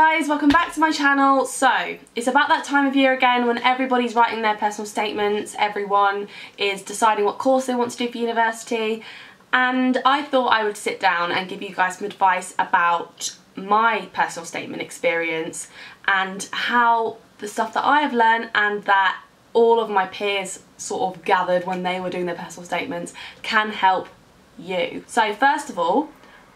guys, welcome back to my channel. So it's about that time of year again when everybody's writing their personal statements, everyone is deciding what course they want to do for university, and I thought I would sit down and give you guys some advice about my personal statement experience and how the stuff that I have learned and that all of my peers sort of gathered when they were doing their personal statements can help you. So first of all,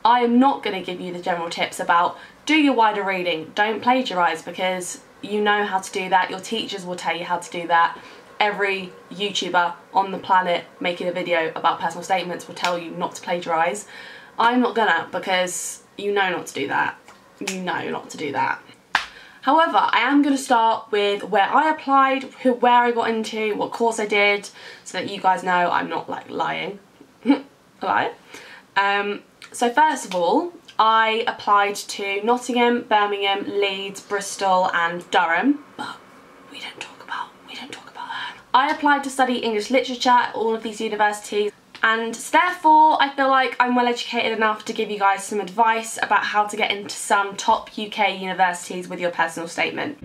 I am not going to give you the general tips about do your wider reading, don't plagiarise, because you know how to do that, your teachers will tell you how to do that. Every YouTuber on the planet making a video about personal statements will tell you not to plagiarise. I'm not gonna, because you know not to do that. You know not to do that. However, I am going to start with where I applied, where I got into, what course I did, so that you guys know I'm not like lying. Lie. So first of all, I applied to Nottingham, Birmingham, Leeds, Bristol and Durham, but we don't talk about that. I applied to study English literature at all of these universities, and therefore I feel like I'm well educated enough to give you guys some advice about how to get into some top UK universities with your personal statement.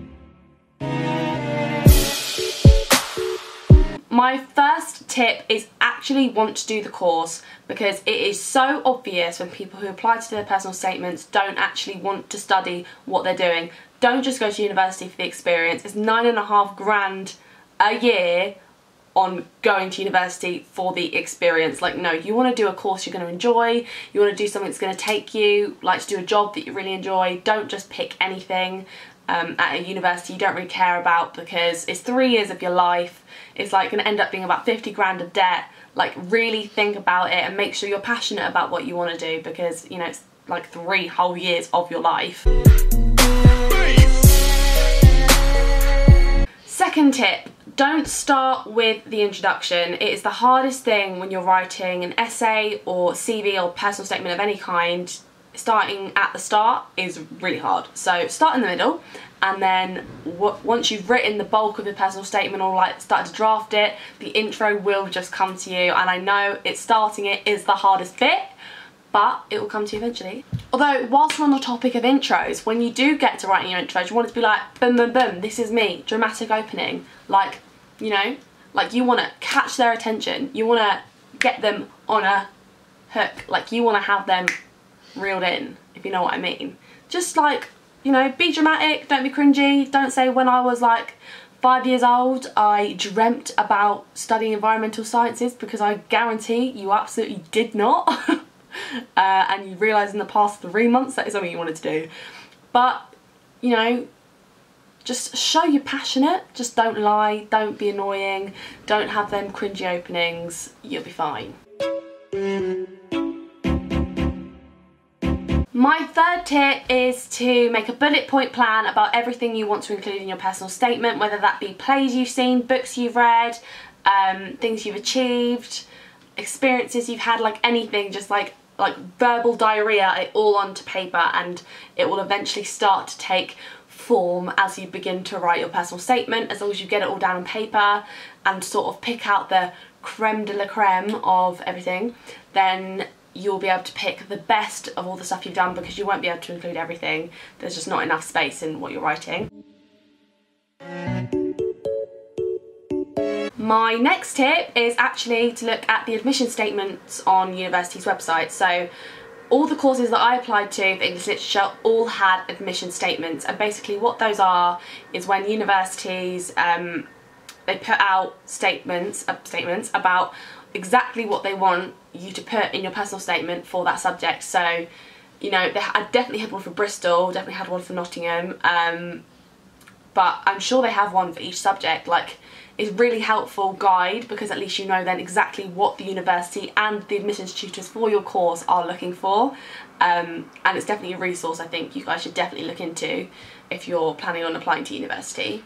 My first tip is actually want to do the course, because it is so obvious when people who apply to do their personal statements don't actually want to study what they're doing. Don't just go to university for the experience. It's £9.5 grand a year on going to university for the experience. Like, no, you want to do a course you're going to enjoy, you want to do something that's going to take you, like to do a job that you really enjoy. Don't just pick anything at a university you don't really care about, because it's 3 years of your life. It's like going to end up being about 50 grand of debt. Like, really think about it and make sure you're passionate about what you want to do, because, you know, it's like 3 whole years of your life. Second tip, don't start with the introduction. It is the hardest thing when you're writing an essay or CV or personal statement of any kind. Starting at the start is really hard. So start in the middle, and then once you've written the bulk of your personal statement or like started to draft it, the intro will just come to you. And I know starting it is the hardest bit, but it will come to you eventually. Although, whilst we're on the topic of intros, when you do get to writing your intros, you want it to be like, boom, boom, boom, this is me, dramatic opening. Like, you know, like you want to catch their attention. You want to get them on a hook. Like, you want to have them reeled in, if you know what I mean. Just like, you know, be dramatic, don't be cringy. Don't say when I was like 5 years old I dreamt about studying environmental sciences, because I guarantee you absolutely did not. And you realise in the past 3 months that is something you wanted to do. But, you know, just show you're passionate, just don't lie, don't be annoying, don't have them cringy openings, you'll be fine. My third tip is to make a bullet point plan about everything you want to include in your personal statement, whether that be plays you've seen, books you've read, things you've achieved, experiences you've had, like anything, just like verbal diarrhea it all onto paper, and it will eventually start to take form as you begin to write your personal statement. As long as you get it all down on paper and sort of pick out the creme de la creme of everything, then you'll be able to pick the best of all the stuff you've done, because you won't be able to include everything. There's just not enough space in what you're writing. My next tip is actually to look at the admission statements on universities' websites. So all the courses that I applied to for English literature all had admission statements, and basically what those are is when universities they put out statements about exactly what they want you to put in your personal statement for that subject. So, you know, I definitely had one for Bristol, definitely had one for Nottingham, but I'm sure they have one for each subject. Like, it's a really helpful guide, because at least you know then exactly what the university and the admissions tutors for your course are looking for, and it's definitely a resource I think you guys should definitely look into if you're planning on applying to university.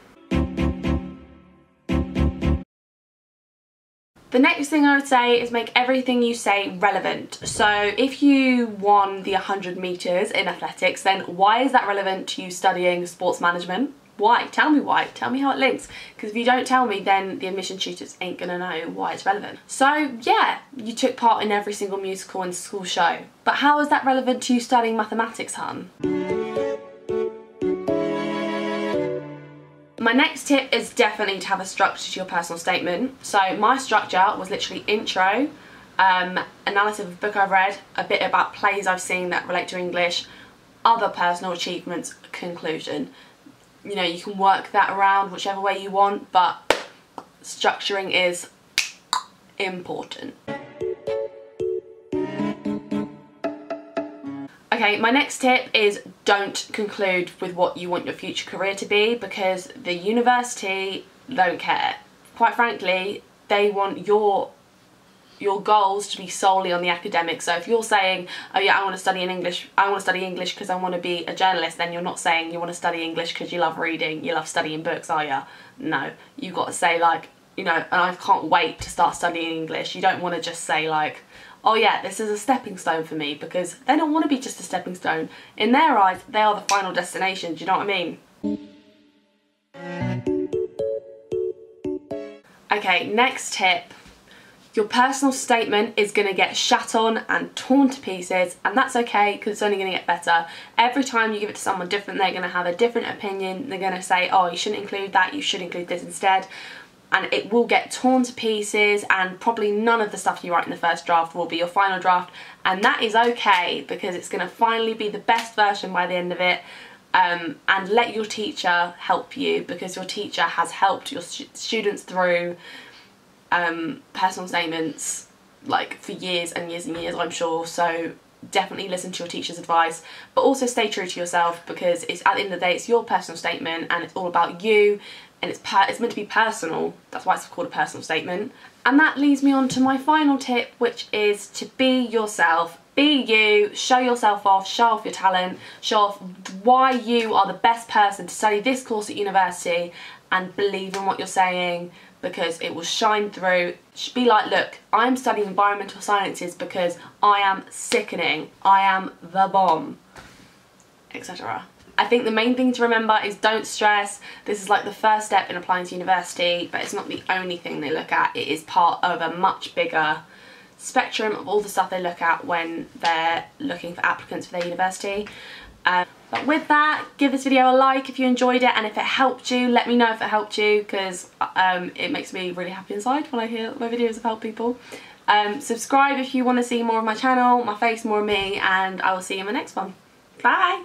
The next thing I would say is make everything you say relevant. So if you won the 100 metres in athletics, then why is that relevant to you studying sports management? Why? Tell me why. Tell me how it links. Because if you don't tell me, then the admission tutors ain't gonna know why it's relevant. So yeah, you took part in every single musical and school show. But how is that relevant to you studying mathematics, hun? My next tip is definitely to have a structure to your personal statement. So my structure was literally intro, analysis of a book I've read, a bit about plays I've seen that relate to English, other personal achievements, conclusion. You know, you can work that around whichever way you want, but structuring is important. Okay, my next tip is don't conclude with what you want your future career to be, because the university don't care. Quite frankly, they want your goals to be solely on the academics. So if you're saying, oh yeah, I want to study English because I want to be a journalist, then you're not saying you want to study English because you love reading, you love studying books, are you? No, you got to say like, you know, and I can't wait to start studying English. You don't want to just say like, oh yeah, this is a stepping stone for me, because they don't want to be just a stepping stone. In their eyes, they are the final destination, do you know what I mean? Okay, next tip. Your personal statement is going to get shat on and torn to pieces, and that's okay, because it's only going to get better. Every time you give it to someone different, they're going to have a different opinion. They're going to say, oh, you shouldn't include that, you should include this instead. And it will get torn to pieces, and probably none of the stuff you write in the first draft will be your final draft, and that is okay, because it's going to finally be the best version by the end of it. And let your teacher help you, because your teacher has helped your students through personal statements like for years and years and years, I'm sure. So definitely listen to your teacher's advice, but also stay true to yourself, because it's, at the end of the day, it's your personal statement and it's all about you, and it's meant to be personal. That's why it's called a personal statement. And that leads me on to my final tip, which is to be yourself. Be you, show yourself off, show off your talent, show off why you are the best person to study this course at university, and believe in what you're saying, because it will shine through. Be like, look, I'm studying environmental sciences because I am sickening, I am the bomb, etc. I think the main thing to remember is don't stress. This is like the first step in applying to university, but it's not the only thing they look at. It is part of a much bigger spectrum of all the stuff they look at when they're looking for applicants for their university. But with that, give this video a like if you enjoyed it, and if it helped you, let me know if it helped you, because it makes me really happy inside when I hear my videos have helped people. Subscribe if you want to see more of my channel, my face, more of me, and I will see you in my next one. Bye!